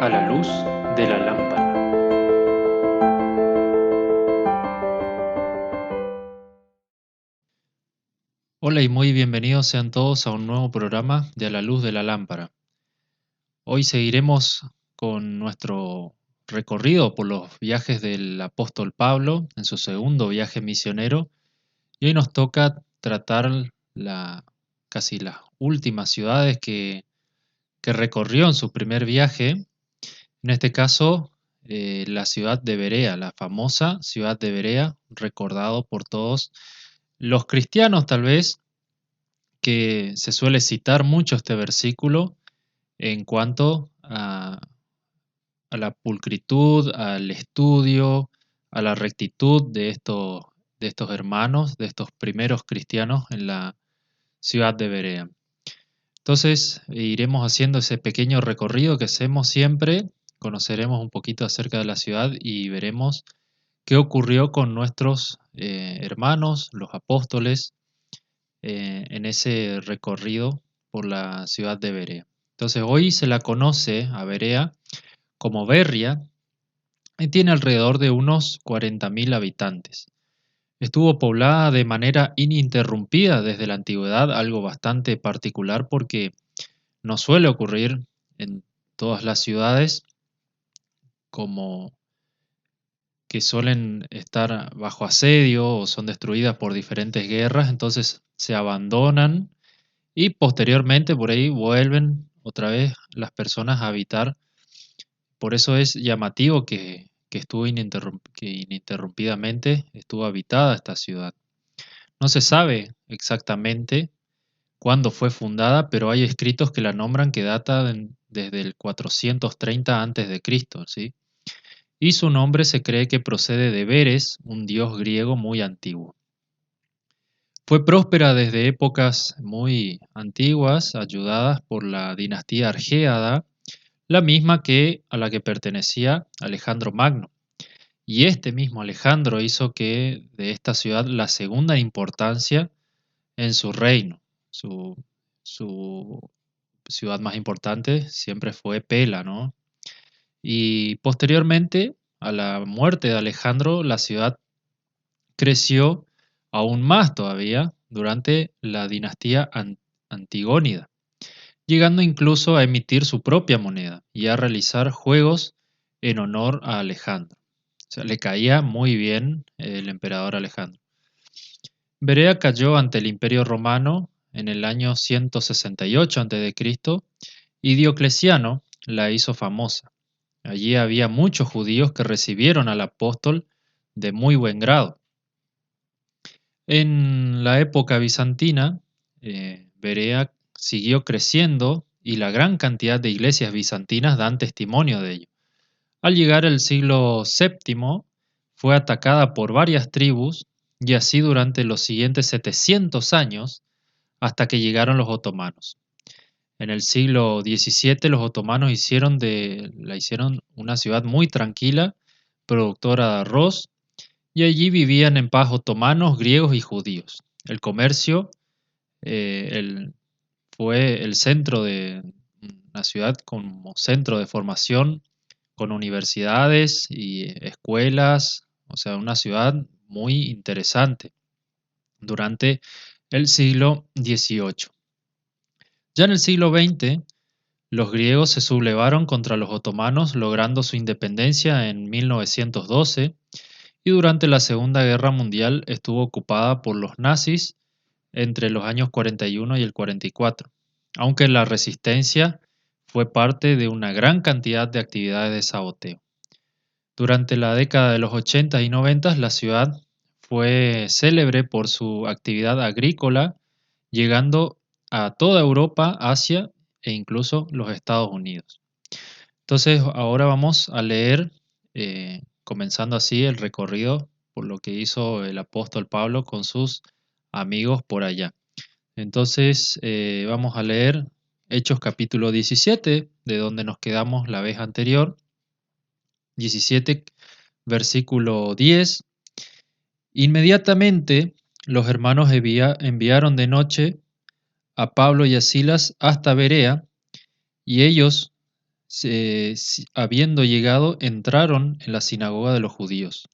A la luz de la lámpara. Hola y muy bienvenidos sean todos a un nuevo programa de A la luz de la lámpara. Hoy seguiremos con nuestro recorrido por los viajes del apóstol Pablo en su segundo viaje misionero y hoy nos toca tratar casi las últimas ciudades que recorrió en su primer viaje, en este caso la ciudad de Berea, la famosa ciudad de Berea, recordado por todos los cristianos tal vez, que se suele citar mucho este versículo en cuanto a la pulcritud, al estudio, a la rectitud de estos hermanos, de estos primeros cristianos en la ciudad de Berea. Entonces, iremos haciendo ese pequeño recorrido que hacemos siempre, conoceremos un poquito acerca de la ciudad y veremos qué ocurrió con nuestros hermanos, los apóstoles, en ese recorrido por la ciudad de Berea. Entonces hoy se la conoce a Berea como Berria y tiene alrededor de unos 40.000 habitantes. Estuvo poblada de manera ininterrumpida desde la antigüedad, algo bastante particular porque no suele ocurrir en todas las ciudades, como que suelen estar bajo asedio o son destruidas por diferentes guerras, entonces se abandonan y posteriormente por ahí vuelven otra vez las personas a habitar. Por eso es llamativo que estuvo que ininterrumpidamente estuvo habitada esta ciudad. No se sabe exactamente cuándo fue fundada, pero hay escritos que la nombran que data desde el 430 a.C., ¿sí? Y su nombre se cree que procede de Veres, un dios griego muy antiguo. Fue próspera desde épocas muy antiguas, ayudadas por la dinastía argéada, la misma a la que pertenecía Alejandro Magno. Y este mismo Alejandro hizo que de esta ciudad la segunda importancia en su reino. Su ciudad más importante siempre fue Pela, ¿no? Y posteriormente, a la muerte de Alejandro, la ciudad creció aún más todavía durante la dinastía Antigónida, llegando incluso a emitir su propia moneda y a realizar juegos en honor a Alejandro. O sea, le caía muy bien el emperador Alejandro. Berea cayó ante el Imperio Romano en el año 168 a.C. y Diocleciano la hizo famosa. Allí había muchos judíos que recibieron al apóstol de muy buen grado. En la época bizantina, Berea siguió creciendo y la gran cantidad de iglesias bizantinas dan testimonio de ello. Al llegar el siglo VII, fue atacada por varias tribus y así durante los siguientes 700 años hasta que llegaron los otomanos. En el siglo XVII los otomanos la hicieron una ciudad muy tranquila, productora de arroz, y allí vivían en paz otomanos, griegos y judíos. El comercio fue el centro de una ciudad como centro de formación, con universidades y escuelas, o sea, una ciudad muy interesante durante el siglo XVIII. Ya en el siglo XX, los griegos se sublevaron contra los otomanos, logrando su independencia en 1912, y durante la Segunda Guerra Mundial estuvo ocupada por los nazis entre los años 41 y el 44, aunque la resistencia fue parte de una gran cantidad de actividades de saboteo. Durante la década de los 80 y 90, la ciudad fue célebre por su actividad agrícola, llegando a toda Europa, Asia e incluso los Estados Unidos. Entonces, ahora vamos a leer, comenzando así el recorrido por lo que hizo el apóstol Pablo con sus amigos por allá. Entonces, vamos a leer Hechos capítulo 17, de donde nos quedamos la vez anterior. 17, versículo 10. Inmediatamente los hermanos enviaron de noche a Pablo y a Silas hasta Berea, y ellos, habiendo llegado, entraron en la sinagoga de los judíos.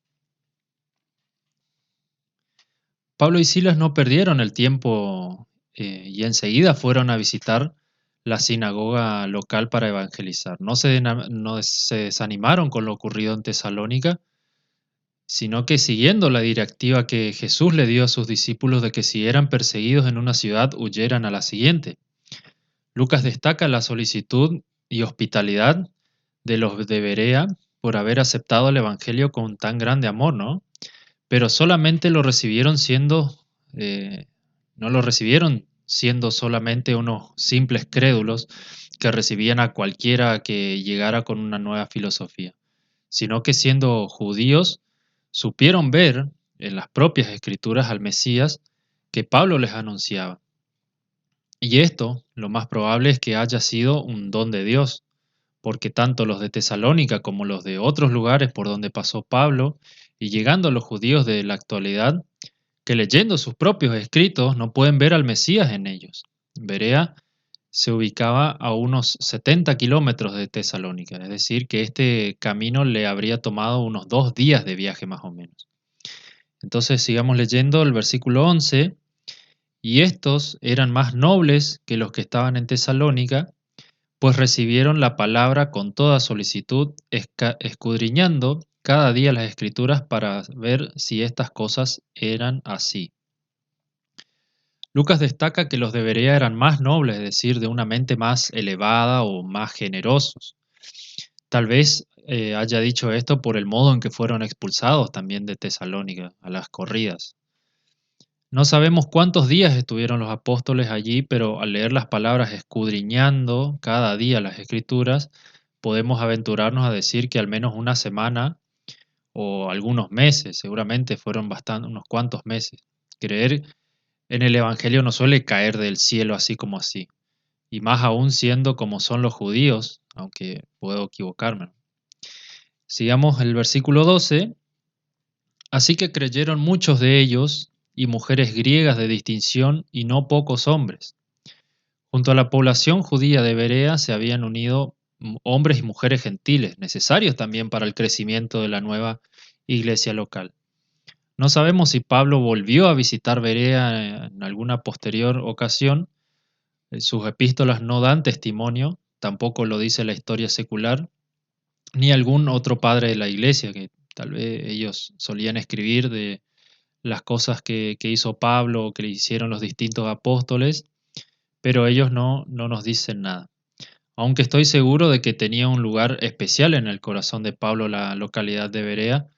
Pablo y Silas no perdieron el tiempo y enseguida fueron a visitar la sinagoga local para evangelizar. No se desanimaron con lo ocurrido en Tesalónica, sino que siguiendo la directiva que Jesús le dio a sus discípulos de que si eran perseguidos en una ciudad, huyeran a la siguiente. Lucas destaca la solicitud y hospitalidad de los de Berea por haber aceptado el Evangelio con tan grande amor, ¿no? Pero solamente lo recibieron no lo recibieron siendo solamente unos simples crédulos que recibían a cualquiera que llegara con una nueva filosofía, sino que siendo judíos, supieron ver en las propias escrituras al Mesías que Pablo les anunciaba. Y esto, lo más probable es que haya sido un don de Dios, porque tanto los de Tesalónica como los de otros lugares por donde pasó Pablo, y llegando a los judíos de la actualidad, que leyendo sus propios escritos no pueden ver al Mesías en ellos. Berea se ubicaba a unos 70 kilómetros de Tesalónica, es decir, que este camino le habría tomado unos 2 días de viaje más o menos. Entonces sigamos leyendo el versículo 11. Y estos eran más nobles que los que estaban en Tesalónica, pues recibieron la palabra con toda solicitud, escudriñando cada día las escrituras para ver si estas cosas eran así. Lucas destaca que los de Berea eran más nobles, es decir, de una mente más elevada o más generosos. Tal vez haya dicho esto por el modo en que fueron expulsados también de Tesalónica, a las corridas. No sabemos cuántos días estuvieron los apóstoles allí, pero al leer las palabras escudriñando cada día las escrituras, podemos aventurarnos a decir que al menos una semana o algunos meses, seguramente fueron unos cuantos meses. Creer en el Evangelio no suele caer del cielo así como así, y más aún siendo como son los judíos, aunque puedo equivocarme. Sigamos el versículo 12. Así que creyeron muchos de ellos y mujeres griegas de distinción y no pocos hombres. Junto a la población judía de Berea se habían unido hombres y mujeres gentiles, necesarios también para el crecimiento de la nueva iglesia local. No sabemos si Pablo volvió a visitar Berea en alguna posterior ocasión. Sus epístolas no dan testimonio, tampoco lo dice la historia secular, ni algún otro padre de la iglesia, que tal vez ellos solían escribir de las cosas que hizo Pablo o que le hicieron los distintos apóstoles, pero ellos no nos dicen nada. Aunque estoy seguro de que tenía un lugar especial en el corazón de Pablo la localidad de Berea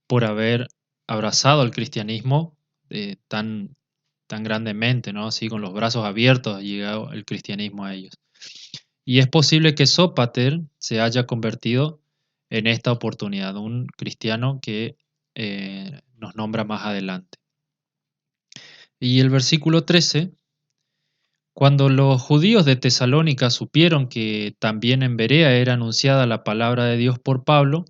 por haber abrazado el cristianismo tan grandemente, ¿no? Así con los brazos abiertos ha llegado el cristianismo a ellos. Y es posible que Sópater se haya convertido en esta oportunidad, un cristiano que nos nombra más adelante. Y el versículo 13, cuando los judíos de Tesalónica supieron que también en Berea era anunciada la palabra de Dios por Pablo,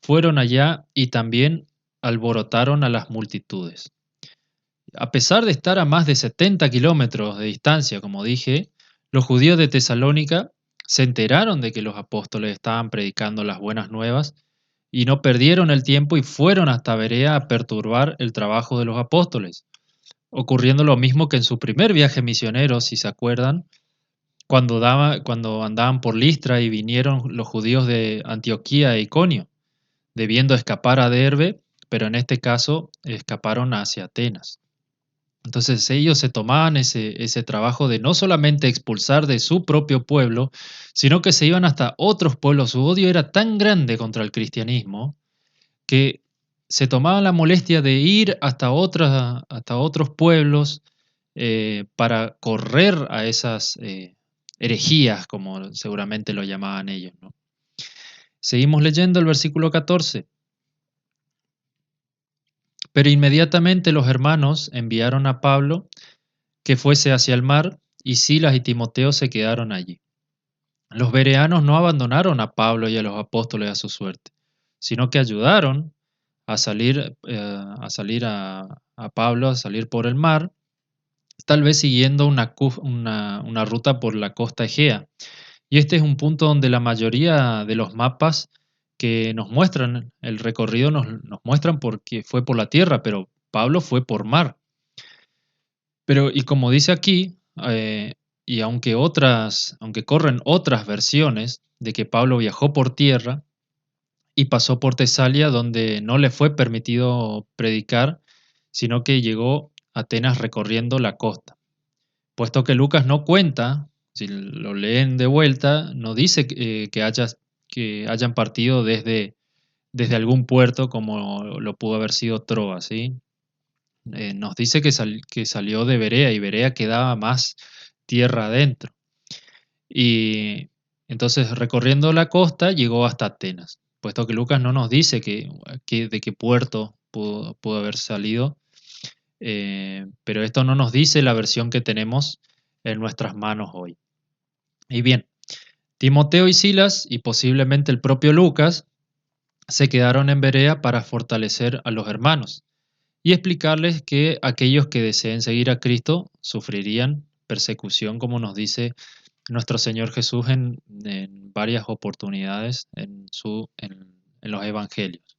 fueron allá y también alborotaron a las multitudes. A pesar de estar a más de 70 kilómetros de distancia, como dije, los judíos de Tesalónica se enteraron de que los apóstoles estaban predicando las buenas nuevas y no perdieron el tiempo y fueron hasta Berea a perturbar el trabajo de los apóstoles, ocurriendo lo mismo que en su primer viaje misionero, si se acuerdan, cuando andaban por Listra y vinieron los judíos de Antioquía e Iconio, debiendo escapar a Derbe, pero en este caso escaparon hacia Atenas. Entonces ellos se tomaban ese trabajo de no solamente expulsar de su propio pueblo, sino que se iban hasta otros pueblos. Su odio era tan grande contra el cristianismo que se tomaban la molestia de ir hasta otros pueblos para correr a esas herejías, como seguramente lo llamaban ellos, ¿no? Seguimos leyendo el versículo 14. Pero inmediatamente los hermanos enviaron a Pablo que fuese hacia el mar, y Silas y Timoteo se quedaron allí. Los bereanos no abandonaron a Pablo y a los apóstoles a su suerte, sino que ayudaron a salir a Pablo a salir por el mar, tal vez siguiendo una ruta por la costa Egea, Y este es un punto donde la mayoría de los mapas que nos muestran el recorrido nos muestran porque fue por la tierra, pero Pablo fue por mar. Pero, y como dice aquí, y aunque corren otras versiones de que Pablo viajó por tierra y pasó por Tesalia, donde no le fue permitido predicar, sino que llegó a Atenas recorriendo la costa. Puesto que Lucas no cuenta, si lo leen de vuelta, no dice que hayan partido desde algún puerto como lo pudo haber sido Troas, ¿sí? Nos dice que salió de Berea y Berea quedaba más tierra adentro. Y entonces recorriendo la costa llegó hasta Atenas, puesto que Lucas no nos dice de qué puerto pudo haber salido, pero esto no nos dice la versión que tenemos en nuestras manos hoy. Y bien, Timoteo y Silas y posiblemente el propio Lucas se quedaron en Berea para fortalecer a los hermanos y explicarles que aquellos que deseen seguir a Cristo sufrirían persecución, como nos dice nuestro Señor Jesús en varias oportunidades en los evangelios.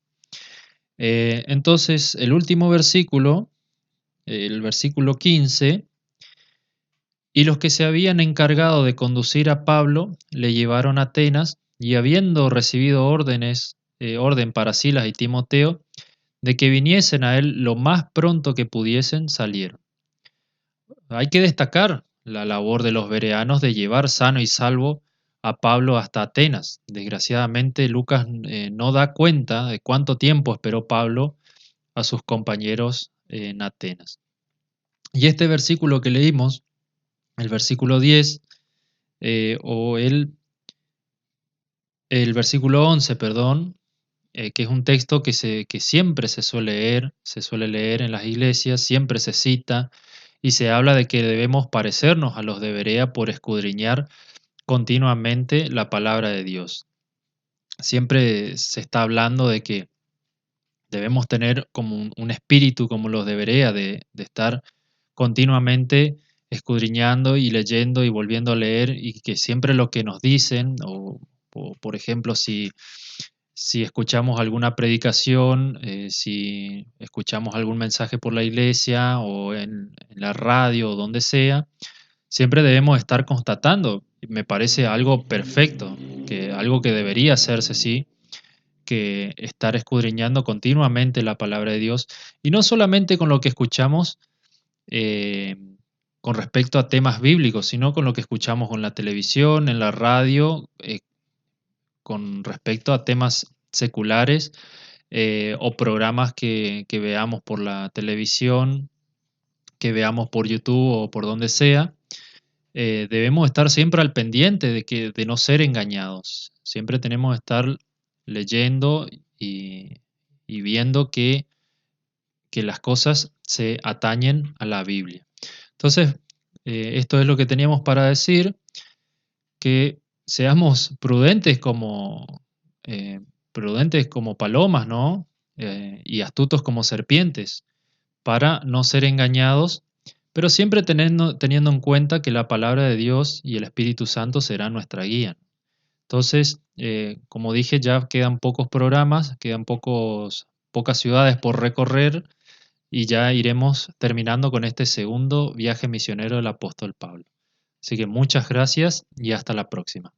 Entonces, el último versículo, el versículo 15, y los que se habían encargado de conducir a Pablo le llevaron a Atenas, y habiendo recibido orden para Silas y Timoteo, de que viniesen a él lo más pronto que pudiesen, salieron. Hay que destacar la labor de los bereanos de llevar sano y salvo a Pablo hasta Atenas. Desgraciadamente, Lucas no da cuenta de cuánto tiempo esperó Pablo a sus compañeros en Atenas. Y este versículo que leímos, el versículo 10, o el versículo 11, perdón, que es un texto que siempre se suele leer en las iglesias, siempre se cita y se habla de que debemos parecernos a los de Berea por escudriñar continuamente la palabra de Dios. Siempre se está hablando de que debemos tener como un espíritu como los de Berea, de estar continuamente escudriñando y leyendo y volviendo a leer, y que siempre lo que nos dicen, o por ejemplo, si escuchamos alguna predicación, si escuchamos algún mensaje por la iglesia o en la radio o donde sea, siempre debemos estar constatando. Me parece algo perfecto, algo que debería hacerse, sí, que estar escudriñando continuamente la palabra de Dios, y no solamente con lo que escuchamos eh, con respecto a temas bíblicos, sino con lo que escuchamos en la televisión, en la radio, con respecto a temas seculares, o programas que veamos por la televisión, que veamos por YouTube o por donde sea. Debemos estar siempre al pendiente de no ser engañados. Siempre tenemos que estar leyendo y viendo que las cosas se atañen a la Biblia. Entonces, esto es lo que teníamos para decir, que seamos prudentes como palomas, ¿no? Y astutos como serpientes, para no ser engañados, pero siempre teniendo en cuenta que la palabra de Dios y el Espíritu Santo será nuestra guía. Entonces, como dije, ya quedan pocos programas, quedan pocas ciudades por recorrer, y ya iremos terminando con este segundo viaje misionero del apóstol Pablo. Así que muchas gracias y hasta la próxima.